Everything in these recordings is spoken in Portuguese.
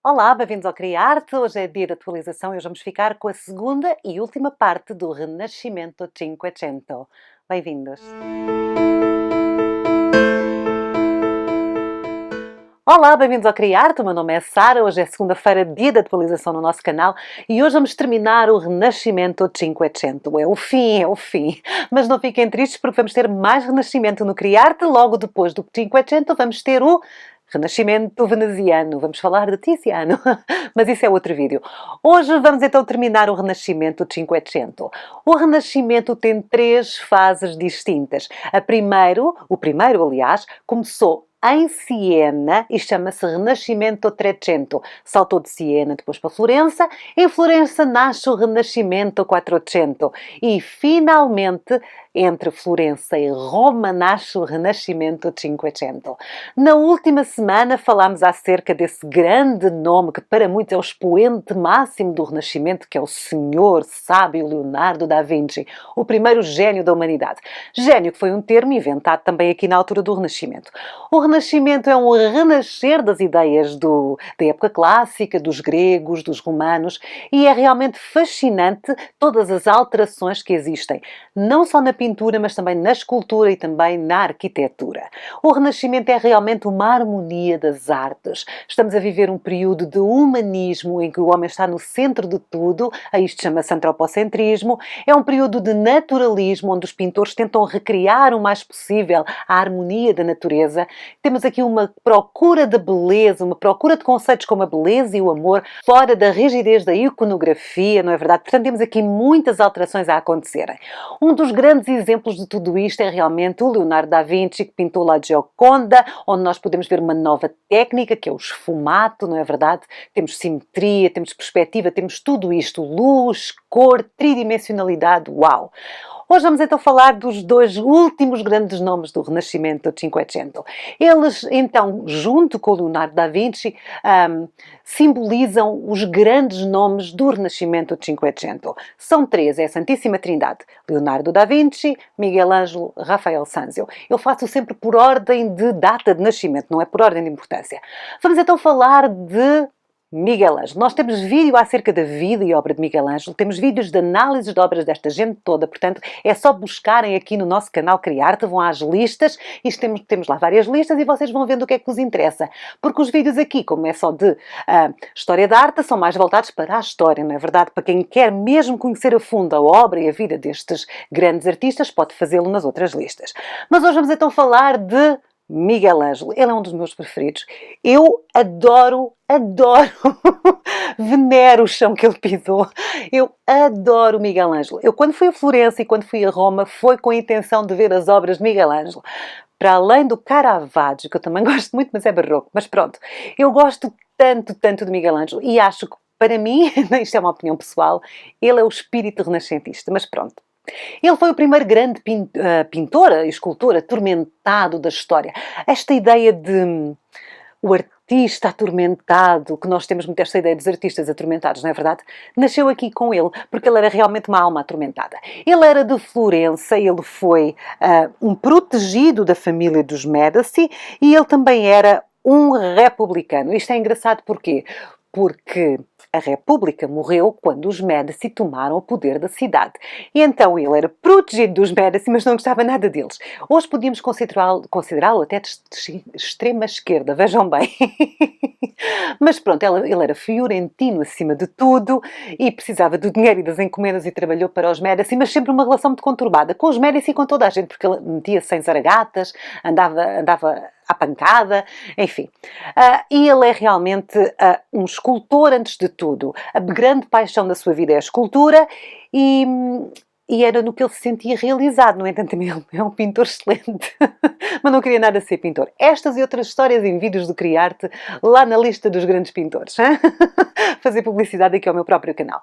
Olá, bem-vindos ao Criarte. Hoje é dia de atualização e hoje vamos ficar com a segunda e última parte do Renascimento Cinquecento. Bem-vindos. Olá, bem-vindos ao Criarte. O meu nome é Sara. Hoje é segunda-feira, dia de atualização no nosso canal e hoje vamos terminar o Renascimento Cinquecento. É o fim. Mas não fiquem tristes porque vamos ter mais Renascimento no Criarte. Logo depois do Cinquecento vamos ter o Renascimento veneziano. Vamos falar de Tiziano, mas isso é outro vídeo. Hoje vamos então terminar o Renascimento Cinquecento. O Renascimento tem três fases distintas. O primeiro, aliás, começou em Siena e chama-se Renascimento Trecento. Saltou de Siena depois para Florença. Em Florença nasce o Renascimento Quattrocento. E, finalmente, entre Florença e Roma nasce o Renascimento Cinquecento. Na última semana falámos acerca desse grande nome que para muitos é o expoente máximo do Renascimento, que é o Senhor Sábio Leonardo da Vinci, o primeiro gênio da humanidade. Gênio que foi um termo inventado também aqui na altura do Renascimento. O Renascimento é um renascer das ideias da época clássica, dos gregos, dos romanos, e é realmente fascinante todas as alterações que existem, não só na pintura, mas também na escultura e também na arquitetura. O Renascimento é realmente uma harmonia das artes. Estamos a viver um período de humanismo em que o homem está no centro de tudo, a isto chama-se antropocentrismo. É um período de naturalismo, onde os pintores tentam recriar o mais possível a harmonia da natureza. Temos aqui uma procura de beleza, uma procura de conceitos como a beleza e o amor, fora da rigidez da iconografia, não é verdade? Portanto, temos aqui muitas alterações a acontecerem. Um dos grandes exemplos de tudo isto é realmente o Leonardo da Vinci, que pintou lá a Gioconda, onde nós podemos ver uma nova técnica, que é o esfumato, não é verdade? Temos simetria, temos perspectiva, temos tudo isto, luz, cor, tridimensionalidade, uau! Hoje vamos então falar dos dois últimos grandes nomes do Renascimento Cinquecento. Eles, então, junto com o Leonardo da Vinci, simbolizam os grandes nomes do Renascimento Cinquecento. São três, é a Santíssima Trindade. Leonardo da Vinci, Miguel Ângelo, Rafael Sanzio. Eu faço sempre por ordem de data de nascimento, não é por ordem de importância. Vamos então falar de Miguel Ângelo. Nós temos vídeo acerca da vida e obra de Miguel Ângelo, temos vídeos de análise de obras desta gente toda, portanto é só buscarem aqui no nosso canal Criarte, vão às listas e temos lá várias listas e vocês vão vendo o que é que vos interessa, porque os vídeos aqui, como é só de história da arte, são mais voltados para a história, não é verdade? Para quem quer mesmo conhecer a fundo a obra e a vida destes grandes artistas, pode fazê-lo nas outras listas. Mas hoje vamos então falar de Miguel Ângelo. Ele é um dos meus preferidos. Eu adoro, venero o chão que ele pisou. Eu adoro Miguel Ângelo. Eu, quando fui a Florença e quando fui a Roma, foi com a intenção de ver as obras de Miguel Ângelo. Para além do Caravaggio, que eu também gosto muito, mas é barroco. Mas pronto, eu gosto tanto de Miguel Ângelo e acho que, para mim, isto é uma opinião pessoal, ele é o espírito renascentista. Mas pronto. Ele foi o primeiro grande pintor e escultor atormentado da história. Esta ideia de o artista atormentado, que nós temos muito esta ideia dos artistas atormentados, não é verdade? Nasceu aqui com ele, porque ele era realmente uma alma atormentada. Ele era de Florença, ele foi um protegido da família dos Médici e ele também era um republicano. Isto é engraçado porquê? Porque a República morreu quando os Médici tomaram o poder da cidade. E então ele era protegido dos Médici, mas não gostava nada deles. Hoje podíamos considerá-lo até de extrema esquerda, vejam bem. Mas pronto, ele era fiorentino acima de tudo e precisava do dinheiro e das encomendas e trabalhou para os Médici, mas sempre uma relação muito conturbada com os Médici e com toda a gente, porque ele metia-se em zaragatas, andava à pancada, enfim. E ele é realmente um escultor antes de tudo. A grande paixão da sua vida é a escultura e era no que ele se sentia realizado. No entanto, também ele é um pintor excelente, mas não queria nada ser pintor. Estas e outras histórias em vídeos do Criarte, lá na lista dos grandes pintores. Fazer publicidade aqui ao meu próprio canal.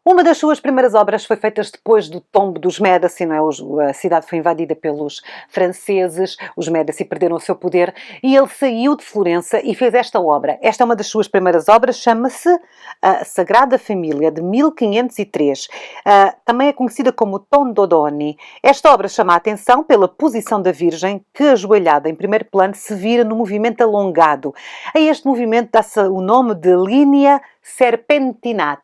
Uma das suas primeiras obras foi feita depois do tombo dos Médici, não é? A cidade foi invadida pelos franceses, os Médici perderam o seu poder e ele saiu de Florença e fez esta obra. Esta é uma das suas primeiras obras, chama-se a Sagrada Família, de 1503. Também é conhecida como Tondodoni. Esta obra chama a atenção pela posição da Virgem, que ajoelhada em primeiro plano se vira no movimento alongado. A este movimento dá-se o nome de linea serpentinata.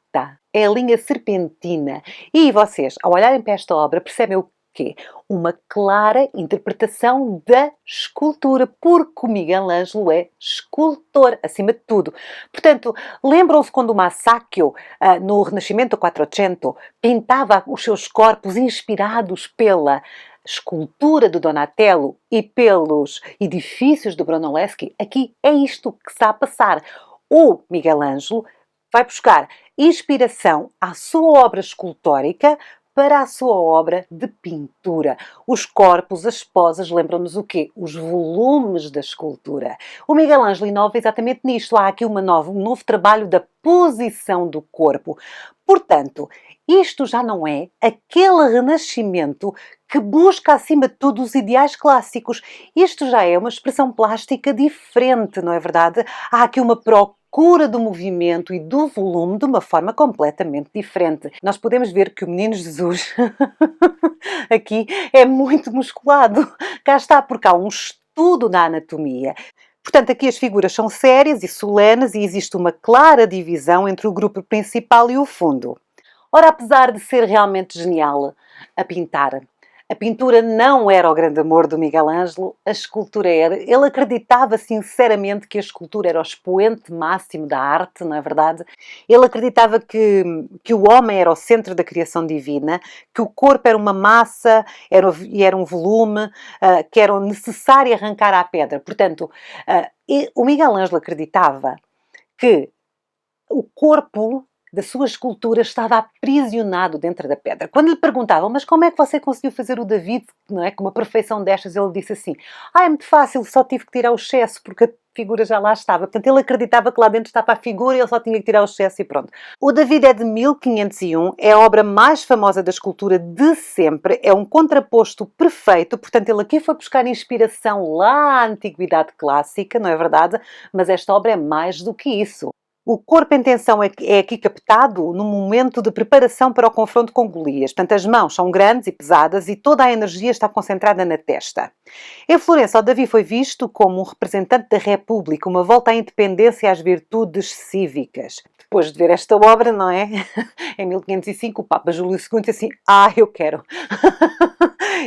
É a linha serpentina. E vocês, ao olharem para esta obra, percebem o quê? Uma clara interpretação da escultura, porque o Miguel Ângelo é escultor, acima de tudo. Portanto, lembram-se quando o Masaccio, no Renascimento 400, pintava os seus corpos inspirados pela escultura do Donatello e pelos edifícios do Brunelleschi? Aqui é isto que está a passar. O Miguel Ângelo vai buscar inspiração à sua obra escultórica para a sua obra de pintura. Os corpos, as posas, lembram-nos o quê? Os volumes da escultura. O Miguel Ângelo inova exatamente nisto. Há aqui um novo trabalho da posição do corpo. Portanto, isto já não é aquele renascimento que busca, acima de tudo, os ideais clássicos. Isto já é uma expressão plástica diferente, não é verdade? Há aqui uma procura do movimento e do volume de uma forma completamente diferente. Nós podemos ver que o Menino Jesus aqui é muito musculado. Cá está, porque há um estudo na anatomia. Portanto, aqui as figuras são sérias e solenes e existe uma clara divisão entre o grupo principal e o fundo. Ora, apesar de ser realmente genial a pintura não era o grande amor do Miguel Ângelo, a escultura era. Ele acreditava sinceramente que a escultura era o expoente máximo da arte, não é verdade? Ele acreditava que o homem era o centro da criação divina, que o corpo era uma massa era um volume, que era necessário arrancar à pedra. Portanto, o Miguel Ângelo acreditava que o corpo da sua escultura estava aprisionado dentro da pedra. Quando lhe perguntavam, mas como é que você conseguiu fazer o David, não é, com uma perfeição destas? Ele disse assim, é muito fácil, só tive que tirar o excesso, porque a figura já lá estava. Portanto, ele acreditava que lá dentro estava a figura e ele só tinha que tirar o excesso e pronto. O David é de 1501, é a obra mais famosa da escultura de sempre, é um contraposto perfeito, portanto, ele aqui foi buscar inspiração lá à antiguidade clássica, não é verdade? Mas esta obra é mais do que isso. O corpo em tensão é aqui captado no momento de preparação para o confronto com Golias. Portanto, as mãos são grandes e pesadas e toda a energia está concentrada na testa. Em Florença, o Davi foi visto como um representante da República, uma volta à independência e às virtudes cívicas. Depois de ver esta obra, não é? Em 1505, o Papa Júlio II disse assim, eu quero.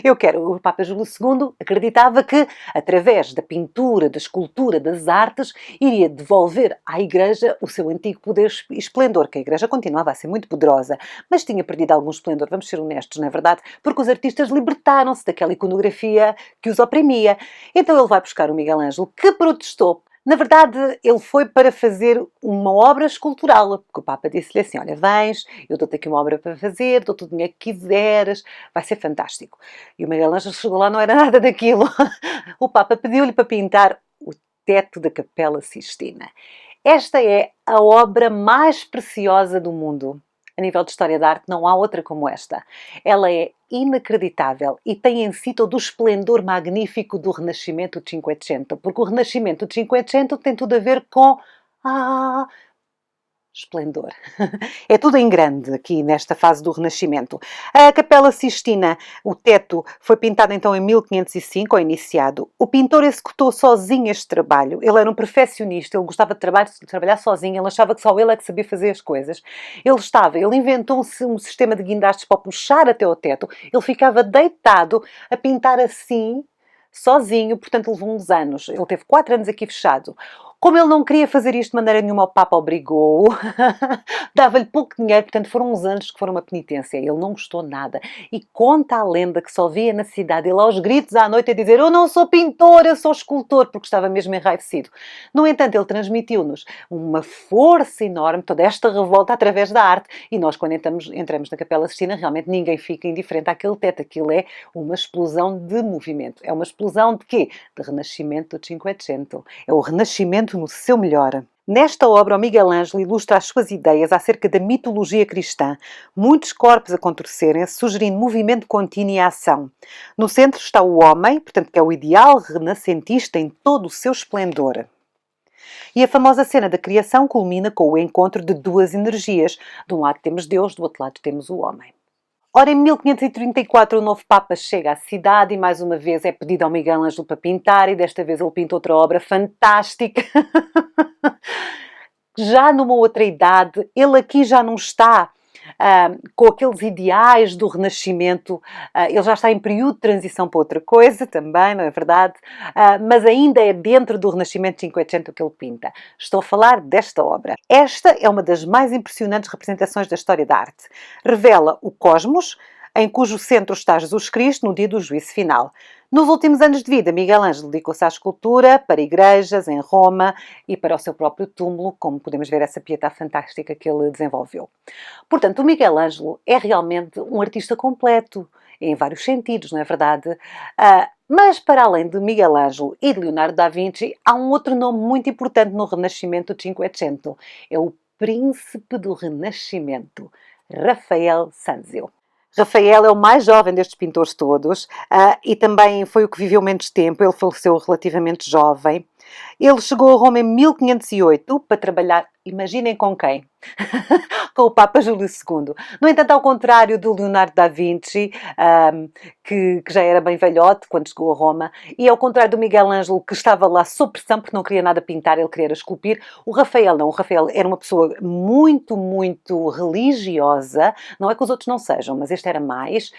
Eu quero. O Papa Júlio II acreditava que, através da pintura, da escultura, das artes, iria devolver à Igreja o seu antigo poder e esplendor, que a Igreja continuava a ser muito poderosa, mas tinha perdido algum esplendor, vamos ser honestos, não é verdade? Porque os artistas libertaram-se daquela iconografia que os oprimia. Então ele vai buscar o Miguel Ângelo, que protestou. Na verdade, ele foi para fazer uma obra escultural, porque o Papa disse-lhe assim, olha, vens, eu dou-te aqui uma obra para fazer, dou-te o dinheiro que quiseres, vai ser fantástico. E o Miguel Ângelo chegou lá, não era nada daquilo. O Papa pediu-lhe para pintar o teto da Capela Sistina. Esta é a obra mais preciosa do mundo. A nível de história da arte, não há outra como esta. Ela é inacreditável e tem em si todo o esplendor magnífico do Renascimento de Cinquecento, porque o Renascimento de Cinquecento tem tudo a ver com esplendor. É tudo em grande aqui nesta fase do Renascimento. A Capela Sistina, o teto, foi pintado então em 1505, ou iniciado. O pintor executou sozinho este trabalho. Ele era um perfeccionista, ele gostava de trabalhar sozinho, ele achava que só ele é que sabia fazer as coisas. Ele inventou um sistema de guindastes para puxar até ao teto. Ele ficava deitado a pintar assim, sozinho, portanto levou uns anos. Ele teve 4 anos aqui fechado. Como ele não queria fazer isto de maneira nenhuma, o Papa obrigou-o, dava-lhe pouco dinheiro, portanto foram uns anos que foram uma penitência. Ele não gostou nada. E conta a lenda que só via na cidade, ele aos gritos à noite a dizer eu não sou pintor, eu sou escultor, porque estava mesmo enraivecido. No entanto, ele transmitiu-nos uma força enorme, toda esta revolta através da arte. E nós, quando entramos na Capela Sistina, realmente ninguém fica indiferente àquele teto. Aquilo é uma explosão de movimento. É uma explosão de quê? De renascimento do Cinquecento. É o renascimento no seu melhor. Nesta obra, o Miguel Ângelo ilustra as suas ideias acerca da mitologia cristã, muitos corpos a contorcerem-se, sugerindo movimento contínuo e ação. No centro está o homem, portanto, que é o ideal renascentista em todo o seu esplendor. E a famosa cena da criação culmina com o encontro de duas energias. De um lado temos Deus, do outro lado temos o homem. Ora, em 1534 o novo Papa chega à cidade e mais uma vez é pedido ao Miguel Ângelo para pintar, e desta vez ele pinta outra obra fantástica. Já numa outra idade, ele aqui já não está com aqueles ideais do Renascimento, ele já está em período de transição para outra coisa também, não é verdade? Mas ainda é dentro do Renascimento cinquecento que ele pinta. Estou a falar desta obra. Esta é uma das mais impressionantes representações da história da arte. Revela o cosmos, em cujo centro está Jesus Cristo no dia do juízo final. Nos últimos anos de vida, Miguel Ângelo dedicou-se à escultura para igrejas em Roma e para o seu próprio túmulo, como podemos ver essa pietà fantástica que ele desenvolveu. Portanto, o Miguel Ângelo é realmente um artista completo, em vários sentidos, não é verdade? Mas, para além de Miguel Ângelo e de Leonardo da Vinci, há um outro nome muito importante no Renascimento do Cinquecento. É o príncipe do Renascimento, Rafael Sanzio. Rafael é o mais jovem destes pintores todos, e também foi o que viveu menos tempo. Ele faleceu relativamente jovem. Ele chegou a Roma em 1508 para trabalhar, imaginem com quem? Com o Papa Júlio II. No entanto, ao contrário do Leonardo da Vinci, que já era bem velhote quando chegou a Roma, e ao contrário do Miguel Ângelo, que estava lá sob pressão porque não queria nada pintar, ele queria esculpir, o Rafael não. O Rafael era uma pessoa muito, muito religiosa, não é que os outros não sejam, mas este era mais,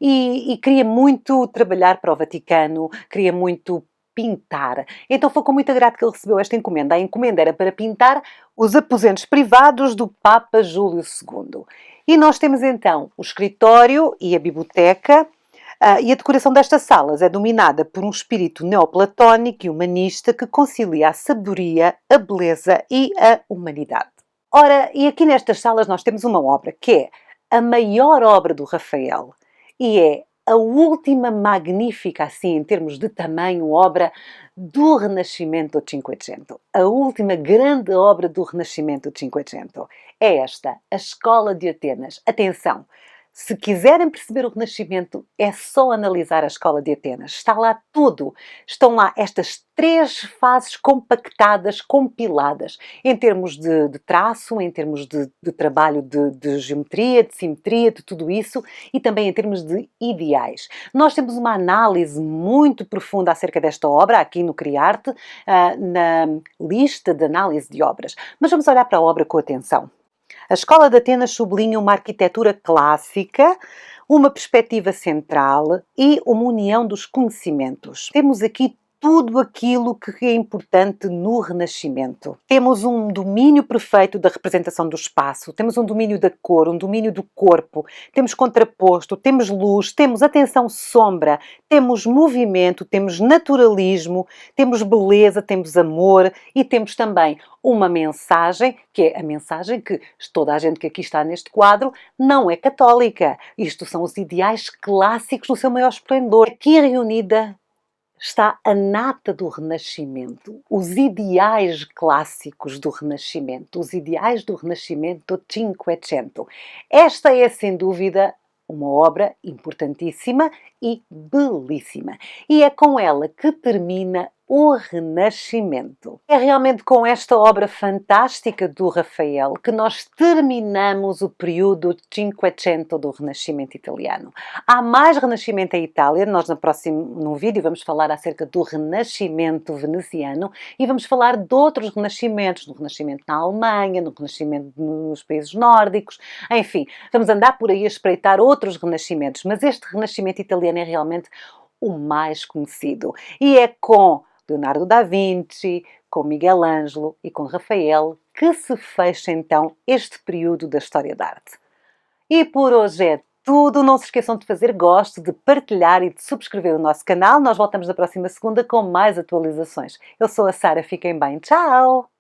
e queria muito trabalhar para o Vaticano, queria muito pintar. Então foi com muito agrado que ele recebeu esta encomenda. A encomenda era para pintar os aposentos privados do Papa Júlio II. E nós temos então o escritório e a biblioteca, e a decoração destas salas é dominada por um espírito neoplatónico e humanista que concilia a sabedoria, a beleza e a humanidade. Ora, e aqui nestas salas nós temos uma obra que é a maior obra do Rafael e é a última magnífica, assim, em termos de tamanho, obra do Renascimento do Cinquecento. A última grande obra do Renascimento do Cinquecento é esta, a Escola de Atenas. Atenção! Se quiserem perceber o Renascimento, é só analisar a Escola de Atenas. Está lá tudo. Estão lá estas 3 fases compactadas, compiladas, em termos de traço, em termos de trabalho de geometria, de simetria, de tudo isso, e também em termos de ideais. Nós temos uma análise muito profunda acerca desta obra, aqui no Criarte, na lista de análise de obras. Mas vamos olhar para a obra com atenção. A Escola de Atenas sublinha uma arquitetura clássica, uma perspectiva central e uma união dos conhecimentos. Temos aqui tudo aquilo que é importante no Renascimento. Temos um domínio perfeito da representação do espaço, temos um domínio da cor, um domínio do corpo, temos contraposto, temos luz, temos atenção-sombra, temos movimento, temos naturalismo, temos beleza, temos amor e temos também uma mensagem, que é a mensagem que toda a gente que aqui está neste quadro não é católica. Isto são os ideais clássicos no seu maior esplendor. Aqui reunida está a nata do Renascimento, os ideais clássicos do Renascimento, os ideais do Renascimento do Cinquecento. Esta é, sem dúvida, uma obra importantíssima e belíssima. E é com ela que termina o Renascimento. É realmente com esta obra fantástica do Rafael que nós terminamos o período Cinquecento do Renascimento italiano. Há mais Renascimento em Itália, nós num vídeo vamos falar acerca do Renascimento veneziano e vamos falar de outros renascimentos, no Renascimento na Alemanha, no Renascimento nos países nórdicos, enfim, vamos andar por aí a espreitar outros renascimentos, mas este Renascimento italiano é realmente o mais conhecido e é com Leonardo da Vinci, com Miguel Ângelo e com Rafael que se fecha então este período da história da arte. E por hoje é tudo. Não se esqueçam de fazer gosto, de partilhar e de subscrever o nosso canal. Nós voltamos na próxima segunda com mais atualizações. Eu sou a Sara, fiquem bem. Tchau!